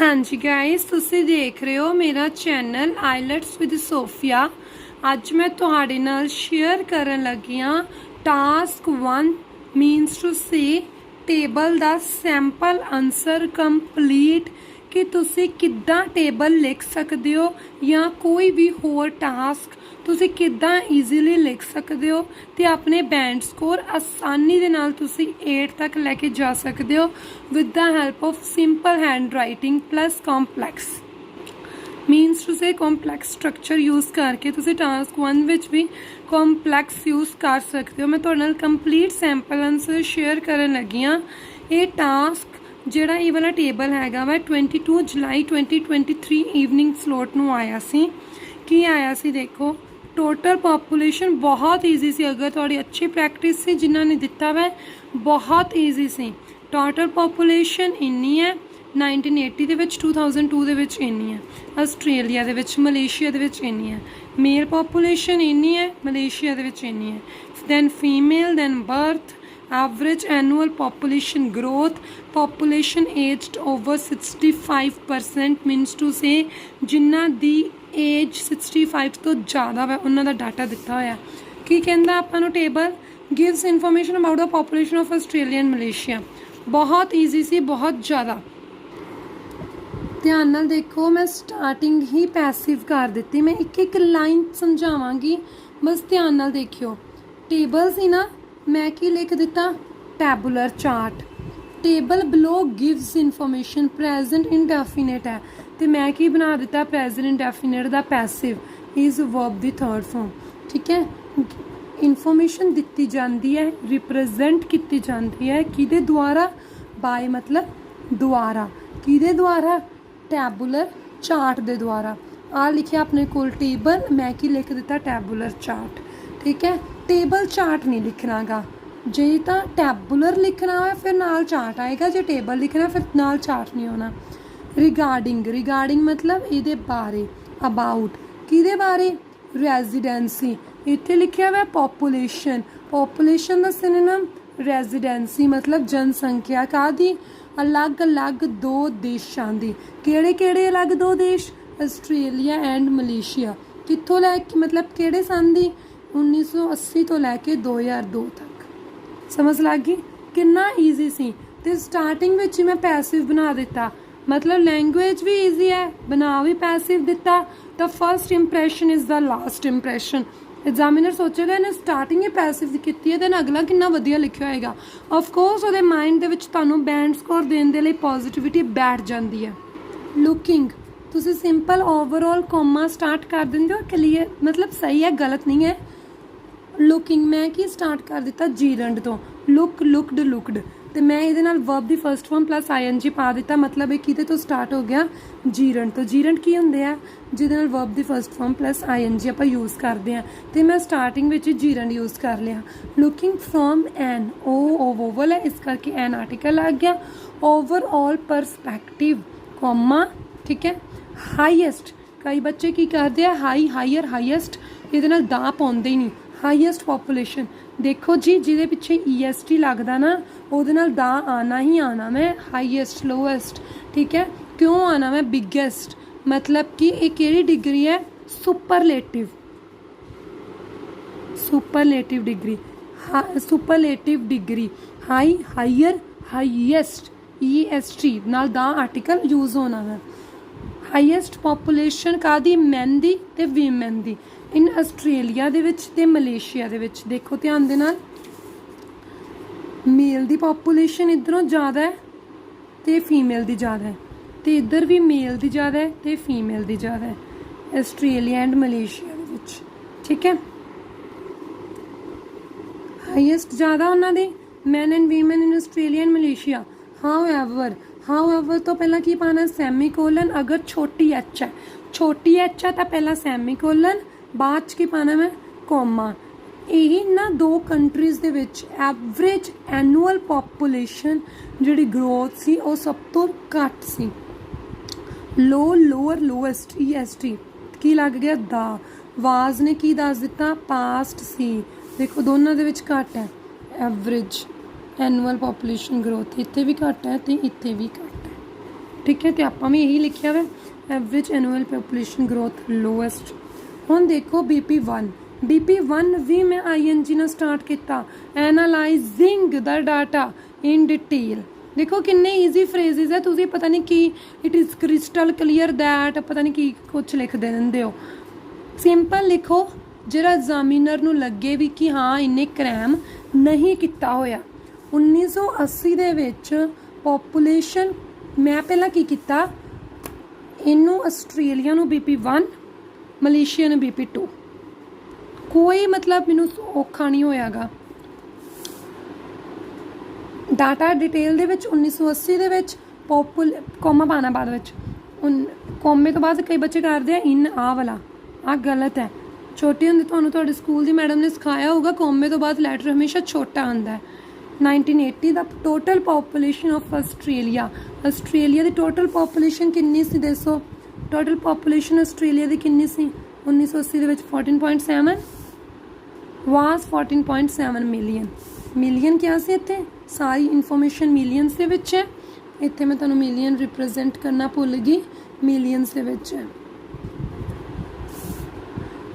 हाँ जी गाइस, ਤੁਸੀਂ ਦੇਖ ਰਹੇ ਹੋ ਮੇਰਾ ਚੈਨਲ ਆਈਲੈਟਸ ਵਿਦ ਸੋਫੀਆ। ਅੱਜ ਮੈਂ ਤੁਹਾਡੇ ਨਾਲ ਸ਼ੇਅਰ ਕਰਨ ਲੱਗੀ ਹਾਂ task 1 means to say table ਦਾ ਸੈਂਪਲ ਆਨਸਰ ਕੰਪਲੀਟ ਕਿ ਤੁਸੀਂ ਕਿੱਦਾਂ ਟੇਬਲ ਲਿਖ ਸਕਦੇ ਹੋ ਜਾਂ ਕੋਈ ਵੀ ਹੋਰ ਟਾਸਕ ਤੁਸੀਂ ਕਿੱਦਾਂ ਈਜ਼ੀਲੀ ਲਿਖ ਸਕਦੇ ਹੋ ਤੇ ਆਪਣੇ ਬੈਂਡ ਸਕੋਰ ਆਸਾਨੀ ਦੇ ਨਾਲ ਤੁਸੀਂ 8 ਤੱਕ ਲੈ ਕੇ ਜਾ ਸਕਦੇ ਹੋ with the help of simple hand writing plus complex means to say complex structure use ਕਰਕੇ ਤੁਸੀਂ ਟਾਸਕ 1 ਵਿੱਚ ਵੀ ਕੰਪਲੈਕਸ ਯੂਜ਼ ਕਰ ਸਕਦੇ ਹੋ। ਮੈਂ ਤੁਹਾਡੇ ਨਾਲ ਕੰਪਲੀਟ ਸੈਂਪਲ ਆਨਸਰ ਸ਼ੇਅਰ ਕਰਨ ਲੱਗੀ ਹਾਂ। ਇਹ ਟਾਸਕ ਜਿਹੜਾ ਇਹ ਵਾਲਾ ਟੇਬਲ ਹੈਗਾ ਵਾ 22 ਜੁਲਾਈ 2023 ਈਵਨਿੰਗ ਸਲੋਟ ਨੂੰ ਆਇਆ ਸੀ। ਕੀ ਆਇਆ ਸੀ ਦੇਖੋ, टोटल पॉपुलेशन बहुत ईजी सी, अगर थोड़ी अच्छी प्रैक्टिस सी जिन्होंने दिता वै बहुत ईजी सी। टोटल पॉपुलेशन इन्नी है 1980 दे विच 2002 दे विच इन्नी है, आस्ट्रेलिया दे विच मलेशिया दे विच इन्नी है। मेल पॉपुलेशन इन्नी है मलेशिया दे विच इन्नी है। Then female, then birth, average annual population growth, population aged over 65% means to say जिन्ना दी एज 65 तो ज़्यादा वै उन्हों का डाटा दिता होया। की कहता आपां नूं table gives information about the population of Australia and Malaysia. बहुत ईजी सी, बहुत ज़्यादा। ध्यान नाल देखो, मैं स्टार्टिंग ही पैसिव कर दी। मैं एक एक लाइन समझावांगी, बस ध्यान नाल देखियो। टेबल सी ना, मैं की लिख दिता tabular chart. Table below gives information, present indefinite है तो मैं की बना दिता प्रेजेंट इंडेफिनिट दा passive is verb the third form. ठीक है, इन्फॉर्मेशन दिती जाती है, रिप्रेजेंट की जाती है किदे द्वारा, बाय मतलब द्वारा, किदे द्वारा, टैबुलर चार्ट दे द्वारा। आ लिखिया अपने कोल टेबल, मैं की लिख दिता टैबुलर चार्ट। ठीक है, टेबल चार्ट नहीं लिखना गा, जे तो टैबुलर लिखना है फिर नाल चार्ट आएगा, जो टेबल लिखना फिर नाल चार्ट नहीं होना। रिगार्डिंग, रिगार्डिंग मतलब ये बारे, अबाउट किदे बारे, रेजिडेंसी। इत्थे लिखा हुआ पॉपुलेशन, पॉपुलेशन का सिनोनिम रेजिडेंसी मतलब जनसंख्या कादी, अलग अलग दो देशों की। केड़े केड़े अलग दो देश, आस्ट्रेलिया एंड मलेशिया। कित्थों लैके मतलब केड़े सन दी, 1980 तो लैके 2002 तक। समझ लग गई कितना ईजी सी। ते स्टार्टिंग विच मैं पैसिव बना दिता, मतलब लैंग्वेज भी ईजी है, बना भी पैसिव दिता। The first impression is the last impression. Examiner सोचेगा इन्हें स्टार्टिंग ही पैसिव की है तो अगला कितना वधिया लिखा होएगा। ऑफकोर्स वो माइंड दे विच तुहानूं बैंड स्कोर देने दे लई पॉजिटिविटी बैठ जाती है। लुकिंग, तुसीं सिंपल ओवरऑल कॉमा स्टार्ट कर देंगे हो, क्लीयर मतलब सही है, गलत नहीं है। लुकिंग मैं की स्टार्ट कर दिता जीरंड तो, लुक, लुकड, लुकड। तो मैं ये वर्ब की फर्स्ट फॉर्म प्लस ING पा दिता, मतलब ये किते तो स्टार्ट हो गया, जीरंड तो। जीरंड की होंगे है जिहदे नाल वर्ब की फर्स्ट फॉर्म प्लस ING आपां यूज़ करते हैं, तो मैं स्टार्टिंग में जीरंड यूज़ कर लिया। लुकिंग फ्रॉम एन, ओ ओवल है इस करके एन आर्टिकल आ गया। ओवरऑल परस्पैक्टिव कॉमा, ठीक है। हाईएस्ट, कई बच्चे की करते हैं हाई, हाईयर, हाईएस्ट, ये दा पाउंदे ही नहीं। हाईएस्ट पॉपुलेशन देखो जी, जिहदे पिछे EST लगता ना उहदे नाल दा आना ही आना। मैं हाईएस्ट, लोएस्ट, ठीक है, क्यों आना मैं बिगेस्ट, मतलब कि एक केड़ी डिग्री है, superlative, superlative degree, superlative degree. High, higher, highest, EST नाल दा आर्टिकल यूज़ होना है। हाईएस्ट पॉपुलेशन कादी, मैन दी ते वीमैन दी, इन आस्ट्रेलिया दे विच ते मलेशिया दे विच। देखो ध्यान दे नाल, मेल दी पॉपुलेशन इधरों ज़्यादा है तो फीमेल दी ज़्यादा है, तो इधर भी मेल दी ज़्यादा है तो फीमेल दी ज़्यादा है, आस्ट्रेलिया एंड मलेशिया दे विच। ठीक है, हाईएस्ट ज़्यादा उन्होंने दे, man and women in Australia and Malaysia. However, however तो पहला की पाना सैमी कोलन, अगर छोटी एच है, छोटी एच है तो पहला सैमी कोलन, बाद की पाना मैं कॉमा। यही ना दो कंट्रीज़ दे विच एवरेज एनुअल पॉपुलेशन जिहड़ी ग्रोथ सी वो सब तो घट सी। लो, लोअर, लोएस्ट, EST की लग गया दा। वाज ने की दस दिता, पास्ट सी। देखो दोनों दे विच घट है एवरेज एनुअल पॉपुलेशन ग्रोथ, इत्थे भी घट है तो इत्थे भी घट है। ठीक है, तो आपां भी यही लिखिया वा average annual population growth lowest. हुण देखो BP1 भी मैं ING नाल स्टार्ट किया, analysing the data in detail. देखो किन्ने ईजी फ्रेजिज है, तुसीं पता नहीं कि it is crystal clear that पता नहीं की कुछ लिख देंदे हो। सिंपल लिखो जिहड़ा एग्जामिनर नूं लगे भी कि हाँ इन्ने क्रैम नहीं किया होया। 1980 दे विच पॉपूलेशन मैं पहला की किया, इनू आस्ट्रेलिया नूं BP1, मलेशिया नूं BP2। कोई मतलब मैनू औखा नहीं होयागा। डाटा डिटेल दे विच 1980 दे विच कॉमा पाना बाद विच, कॉमे तो बाद कई बच्चे करते हैं इन आ वाला, आ गलत है। छोटे होंदे तुहानूं स्कूल दी मैडम ने सिखाया होगा कॉमे तो बाद लैटर हमेशा छोटा आंदा है। 1980 the total population of Australia the total population कितनी सी दसो? टोटल पॉपूलेशन आस्ट्रेलिया दी कितनी सी 1980 दे विच? 14.7 वाज 14.7 मिलियन क्या सी इत्थे? सारी इन्फॉर्मेशन मिलियंस दे विच है। इत्थे मैं तुहानूं मिलियन रिप्रजेंट करना भुल गई, मिलियंस दे विच है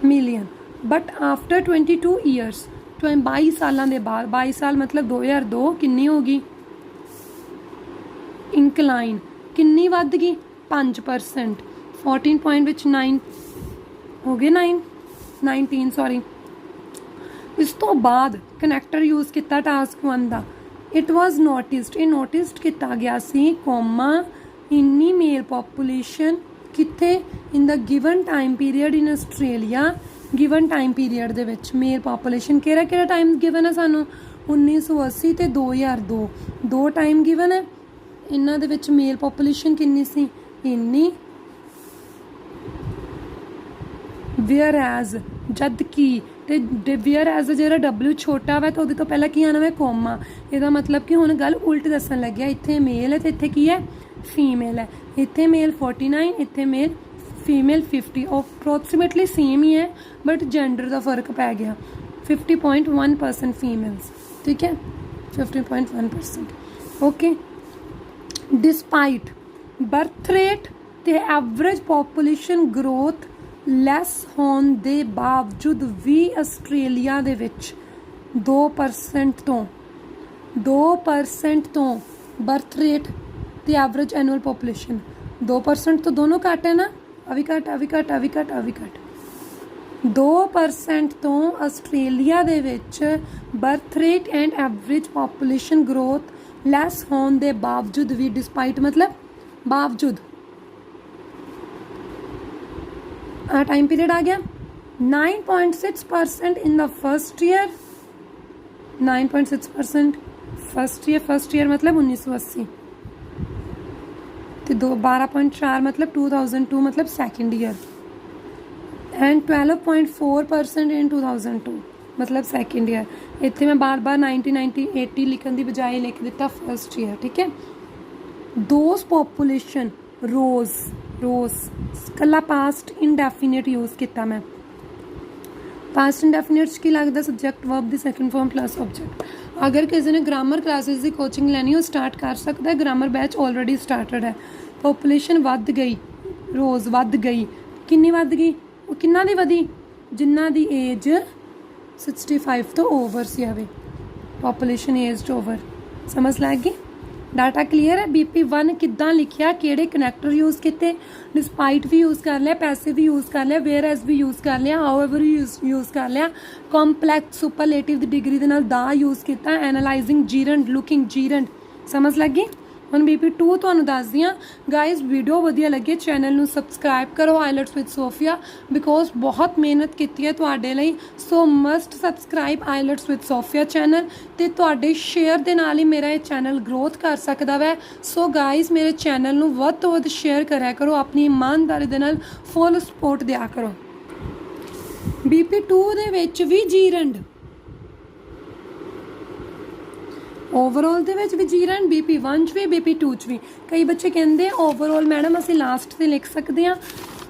मिलियन। बट आफ्टर 22 ईयर्स 22 सालों के बाद, 22 साल मतलब 2002 कितनी होगी? इंकलाइन कितनी वध गई? 5%। 14.9 हो गए 19 सॉरी। इस तो बाद कनैक्टर यूज़ किया टास्क 1 का। इट वॉज नोटिस्ड, ये नोटिस्ड किया गया सी कॉमा इन्नी मेल पॉपूलेशन कित्थे in the given time period in Australia. Given time period दे विच मेल पॉपूलेशन केड़ा टाइम गिवन है सानू? 1980 ते 2002 दो टाइम गिवन है। इन्हां दे विच मेल पॉपूलेशन कितनी सी? इन्नी। वेयर एज जद की ते वेयर एज जिहड़ा W छोटा वा तो उहदे तो पहला की आना है कॉमा। इहदा मतलब कि हुण गल उल्ट दसन लग्या, इत्थे मेल है ते इत्थे की है? फीमेल है। इत्थे मेल 49, इत्थे मेल फीमेल 50। अप्रोक्सीमेटली सेम ही है बट जेंडर का फर्क पै गया। 50.1% फीमेल्स, ठीक है 50.1%। ओके, डिस्पाइट बर्थ रेट ते एवरेज पॉपूलेशन ग्रोथ लैस होने दे बावजूद भी आस्ट्रेलिया दे विच 2% तो बर्थ रेट ते एवरेज एनुअल पॉपूलेशन 2% तो दोनों घट है ना, अभी घट 2% तो आस्ट्रेलिया दे विच birth rate and average population growth less होने दे बावजूद भी, डिस्पाइट मतलब बावजूद। टाइम पीरियड आ गया 9.6% in the first year, 9.6% first year मतलब 1980 तो 12.4 मतलब 2002 मतलब सेकेंड ईयर, एंड 12.4% इन 2002 मतलब सेकेंड ईयर। इत्थे मैं बार 1980 लिखने की बजाय लिख दिता फर्स्ट ईयर, ठीक है। दोज पॉपूलेशन रोज कला पास्ट इंडेफिनेट यूज़ किया मैं। पास्ट इंडेफिनेट की लगता subject verb the second form plus object. अगर किसी ने ग्रामर क्लासेस की कोचिंग लैनी हो स्टार्ट कर सकता है, ग्रामर बैच ऑलरेडी स्टार्टड है। पॉपूलेशन वध गई, रोज़ वध गई, किन्नी वध गई? वो किन्ना दी वधी? जिन्ना दी एज 65 तो ओवर सी आवे, पॉपूलेशन एज ओवर। समझ लग गई? डाटा क्लीयर है? BP1 किद्दां लिखिया, किहड़े कनैक्टर यूज़ किए, डिस्पाइट भी यूज़ कर लिया, पैसे भी यूज़ कर लिया, वेयर एज भी यूज़ कर लिया, हाउएवर भी यूज़ कर लिया, कॉम्पलैक्स सुपरलेटिव दी डिग्री दे नाल दा यूज़ किया, एनालाइजिंग जीरंड, लुकिंग जीरंड। समझ लग गई? हुण BP2 तुहानूं दसदी हां। गाइज वीडियो वधिया लगे चैनल नूं सबसक्राइब करो आईलैट्स विद सोफिया, बिकॉज बहुत मेहनत की है तुहाडे लई। So must subscribe IELTS with Sophia channel, ते तुहाडे शेयर दे नाल ही मेरा ये चैनल ग्रोथ कर सकदा वै। सो गाइज मेरे चैनल नूं वध तो वध शेयर करा करो, अपनी ईमानदारी दे नाल फुल सपोर्ट दिया करो। BP2 दे विच भी जीरंड, ओवरऑल दे विच भी जीरंड, BP1 च भी, BP2 च भी। कई बच्चे कहते ओवरऑल मैडम असीं लास्ट ते लिख सकते हैं।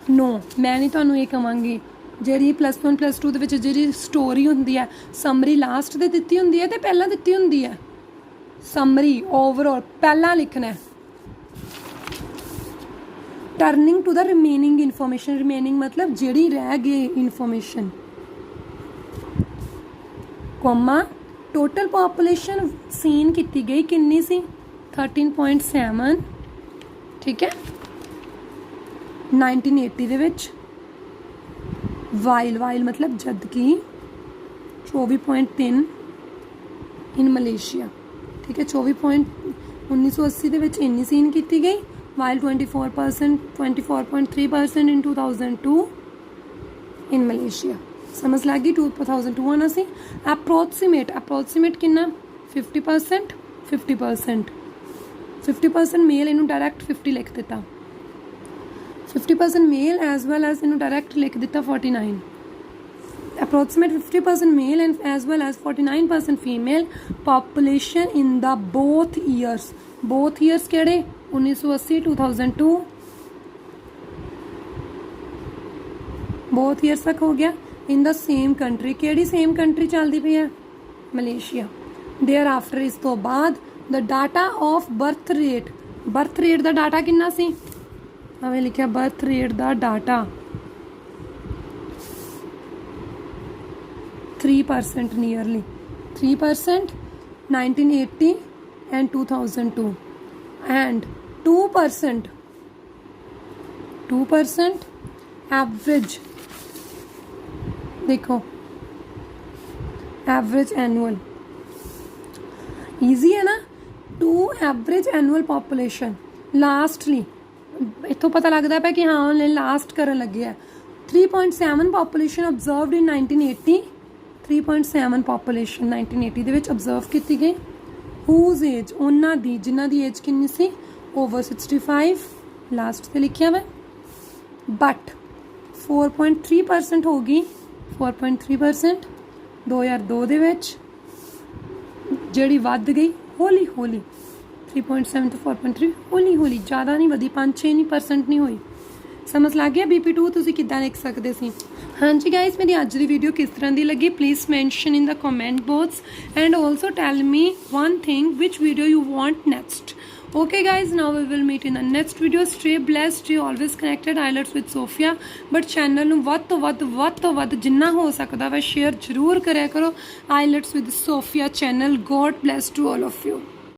नो, मैं नहीं तुहानूं ये कहांगी। जिहड़ी +1 +2 दे विच जिहड़ी स्टोरी हुंदी है, समरी लास्ट ते दित्ती हुंदी है ते पहलां दित्ती हुंदी है। समरी ओवरऑल पहलां लिखना है, turning to the remaining information, remaining मतलब ਜਿਹੜੀ ਰਹਿ ਗਈ information, comma total population seen की गई कितनी सी 13.7, ठीक है 1980 ਦੇ ਵਿੱਚ, वाइल मतलब जद कि 24.3 इन मलेशिया, ठीक है 1980 ਦੇ ਵਿੱਚ ਇੰਨੀ ਸੀਨ ਕੀਤੀ ਗਈ, वाइल 24.3% इन 2002 इन मलेशिया। समझ लगी 2002 आना सी। अप्रोक्सीमेट कितना 50%, 50% मेल, इनू डायरैक्ट 50 लिख दिता, 50% मेल एज वेल एज इनू डायरैक्ट लिख दिता 49, approximate 50% male and as well as 49% female population in the both years केड़े 1980 2002 बोथ ईयर्स तक हो गया। इन द सेम कंट्री, केड़ी सेम कंट्री चलती पई है मलेशिया। देयर आफ्टर इस तो बाद the data of birth rate दा डाटा कितना सी, हमें लिखा बर्थ रेट दा data 3% nearly 3% 1980 and 2002 and 2% average, देखो एवरेज एनुअल, ईजी है ना। 2 एवरेज एनुअल पॉपुलेशन लास्टली इतों पता लगता है कि हाँ उन्हें लास्ट करन लगे है। 3.7 पॉपुलेशन ऑब्जर्वड इन 1980, 3.7 पॉपुलेशन 1980 ਦੇ ਵਿੱਚ ऑब्जर्व की गई। हुज एज उन्होंने दी जिन्हों की एज कितनी सी ओवर 65, लास्ट से लिखा वा, बट 4.3% हो गई 4.3% 2002 ਦੇ ਵਿੱਚ ਜਿਹੜੀ ਵੱਧ ਗਈ ਹੌਲੀ 3.7 to 4.3 ਹੌਲੀ ज़्यादा नहीं वधी, 5-6% नहीं हुई। समझ लग गया BP2 तुसी किद्दां लिख सकते सी। हाँ जी गाइस, मेरी अज की वीडियो किस तरह की लगी please mention in the comment box and also tell me one thing which video you want next. Okay guys, now we will meet in the next video. Stay blessed, stay always connected IELTS with Sophia, but channel ਨੂੰ ਵੱਧ ਤੋਂ ਵੱਧ ਜਿੰਨਾ ਹੋ ਸਕਦਾ ਵਾ share ਜ਼ਰੂਰ ਕਰਿਆ ਕਰੋ। IELTS with Sophia channel. God bless to all of you.